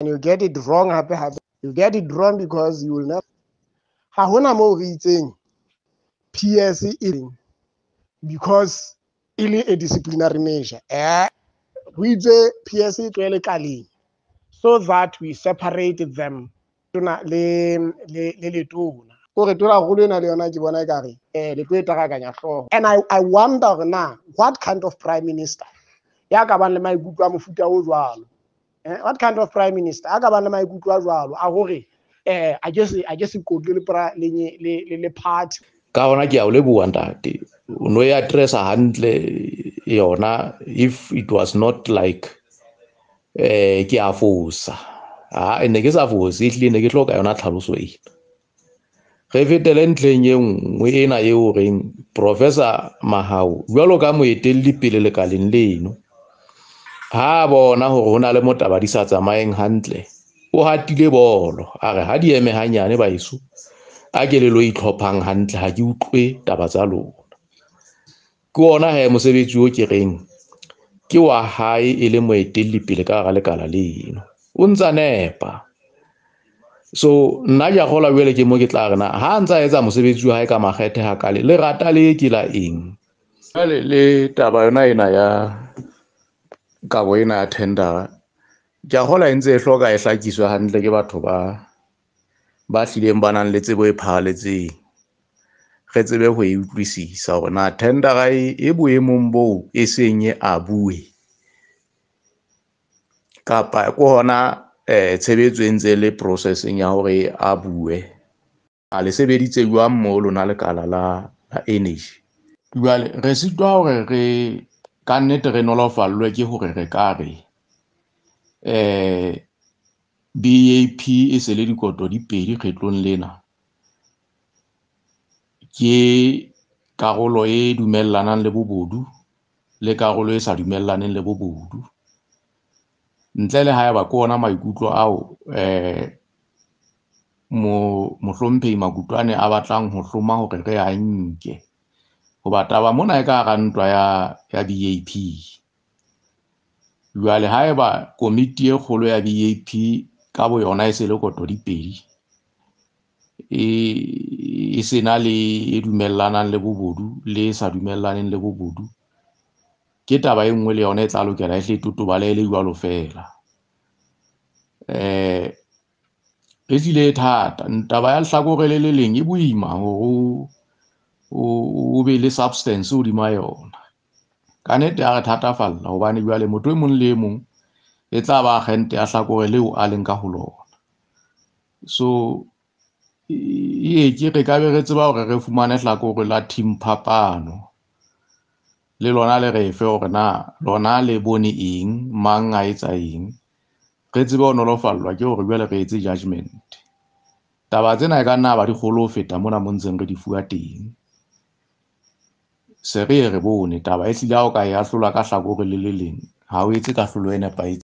And you get it wrong, you get it wrong because you will never. Ha hona mo re itseng PS in because it is a disciplinary measure. We itse PS e tlwele kaleng so that we separate them. Tona le letona. Gore tona go lena le yona ke bona ekare le tlo etagakanya tlhogo. And I wonder now what kind of prime minister ya ka bang le maikutlo a mofuta o jwalo. What kind of prime minister a ka bang le maikutlo a jwalo a gore I just go to le party ka bona ke a o leboa ntate o no ya address hantle yona if it was not like ke a fosa ene ke sa fosa itlile ne ke hloka yona tlhaloso e ge fetele ntleng ye nngwe ena ye o reng Professor Mahau jwalo ka moetelli pele lekaleng leno ha bona hore hona le motaba di sa tsamaeng hantle o hatile bolo a re ha di eme hanyane baeso a ke le lo itlhophang hantle ha ke utlwe taba tsa lona ke ona he mosebetsi o ke reng ke wa hae e le moetelli pele ka ga lekala leno o ntsa nepa so nna ke a gola bjele ke mo ke tla rena ha ntsa etsa mosebetsi wa hae ka makgethe ha kale le rata le ke la eng le taba yona ena ya kabo ena ya tender ke a gola ntse e hloka e hlakiswe hantle ke batho ba hlileng ba nang le tsebo e phahaletseng re tsebe ho e utlwisisa hore na tender e boemong boo e seng e abue kapa ko hona tshebetso e ntse le processing ya hore a bue a le sebeditse jwang mo lona lekala la energy jwale re sitwa hore re ka nnete re nolofallwe ke hore re ka re BAP e se le dikoto di pedi kgetlong lena ke karolo e dumellanang le bobodu le karolo e sa dumellaneng le bobodu ntle le haeba ke ona maikutlo ao mohlomphehi Makutwane a batlang ho hloma hore re a nke hoba taba mona e ka hara ntwa ya BAP jwale haeba komiti e kgolo ya BAP ka bo yona e se le koto di pedi e sena le e dumellanang le bobodu le sa dumellaneng le bobodu ke taba e nngwe le yona e tla lokela e hle totobale le jwalo fela e tlile thata taba ya lehlakore le leng e boima hore o be le substance hodima yona ka nnete ya re thatafalla hobane jwale motho e mong le e mong e tla ba agente ya hlakore leo a leng ka ho lona so ke re ka be re tseba hore re fumane hlakore la team phapano le lona le re fe hore na lona le bone eng mang a etsa eng re tsebe ho nolofallwa ke hore jwale re etse judgment taba tsena e ka nna ba di kgolo ho feta mona mo ntseng re di fuwa teng se re bone taba e hlile ha o ka e ahlola ka hlakore le le leng ha o etse kahlolo e nepahetseng